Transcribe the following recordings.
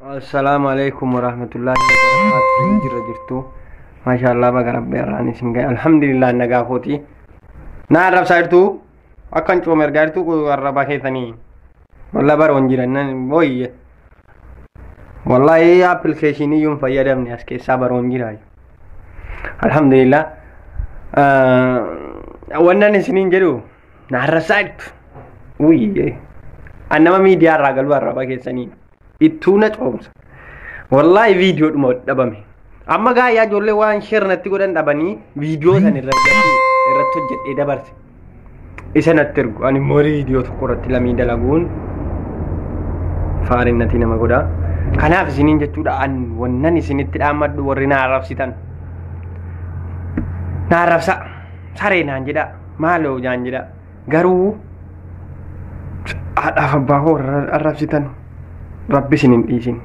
Assalamualaikum warahmatullahi wabarakatuh. Jirra jirtu. Masyaallah baga rabbi arrani singa. Alhamdulillah nagaa kooti. Na arrabsaa jirtu. Akkan cooma ergaa jirtu ku arrabaa keessanii. Wallah baroon jiran boyye. Wallahi applicationii yuun fayyadamne as keessaa baroon jira. Alhamdulillah. Wannan isiniin jedhu na arrabsaa jirtu. Uyye. Annama miidiyaa irraa galuu arrabaa keessanii. Ituna coomsa wallahi video dhuma dhabame amma gaayyaa ijoollee waan shirnatti godhan dhabanii video san irratti hojjedhee dabarse isa natti ergu ani immoo video tokko irratti lamii dalaguun faarinnati nama godha kanaaf isiniin jechuudha an wannan isinitti dhaammadhu warri na arrabsitan na arrabsa saree naan jedha maaloo jaan jedha garuu haadhaaf abbaa koo arrabsitan Rabbi sinin dhiisin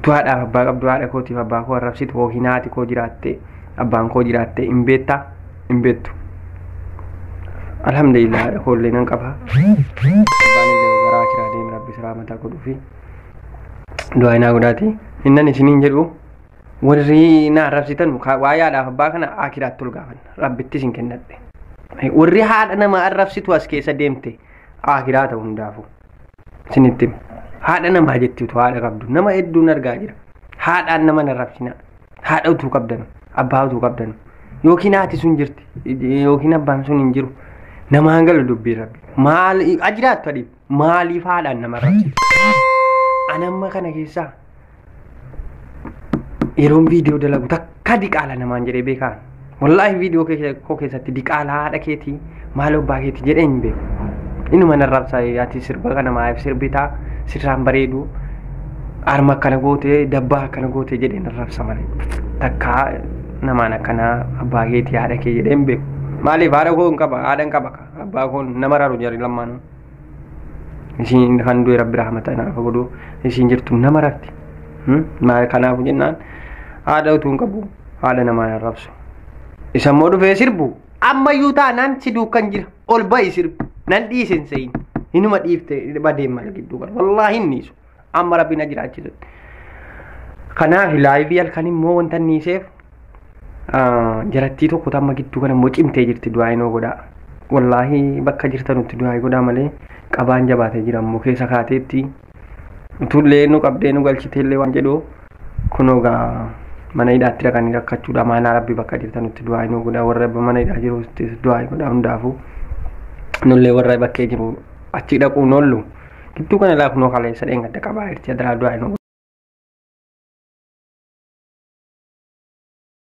utuu haadhaaf abbaa qabdu haadha kootiif abbaa koo arrabsitu hookiin haati koo jiraatte abbaan koo jiraatte hin beettu alhamdulillah haadha koollee nan qaba abbaan illee garaa kiraa deemi rabbi siraa mataa godhuu fi du'aayinaa godhaati innan isiniin jedhu warri na arrabsitan waa'ee haadhaaf abbaa kana akiraatti ol gaafan rabbitti isin kennadhe warri haadha nama arrabsitu as keessa deemte akiraa ta'u hundaafu isinitti haadha nama jettiitu haadha qabdu nama hedduun argaa jira haadhaan nama narrabsina haadha utuu qabdan abbaa utuu qabdan yookiin haati sun jirti yookiin abbaan sun hin jiru nama hangala dubbii rabbi maal ajiraattu adiif maaliif haadhaan nama rabsitu anamma kana keessaa yeroon viidiyoo dalagu takka diqaala namaan jedhee beekaan wallaahi viidiyoo koo keessatti diqaala haadha keetii maal abbaa keetii jedhee hin beeku inuma narrabsaa ati sirba kana maayif sirbitaa sirraan bareedu arma akkana goote dabbaa akkana goote jedhee narrabsa malee takka namaan akkana abbaa keetii haadha kee jedhee hin beeku maaliif haadha koo hin qaba haadhan qaba abbaa koo nama raru jari lammaanuu isiin kan du'e rabbi rahmata naaf godhu isiin jirtu nama rafti maal kanaafu jennaan haadha utuu hin qabu haadha namaan arrabsu isa immoo dhufee sirbu ammayyuu taanaan si duukan jira ol ba'i sirbu nan dhiisin seyin inuma dhiifte badeen mala gidduu qaba wallahi innisu amma rabbiin ajiraachisu kanaaf laayivii halkan immoo wanta niiseef jarattii tokko tamma gidduu kana immoo cimtee jirti du'aayinoo godhaa wallahi bakka jirtanutti du'aayii godhaa malee qabaan jabaatee jira immoo keessa kaateetti utullee nu qabdee nu galchiteellee waan jedhu kunoo gaa mana hidhaatti dhaqanii rakkachuudha maanaa rabbi bakka jirtanutti du'aayinoo godhaa warra mana hidhaa jiru du'aayii godhaa hundaafuu nullee warra bakkee jiru achi dhaquun oollu gidduu kana laafunoo kaleessa dheengadda qabaa jirti adaraa du'aayinoo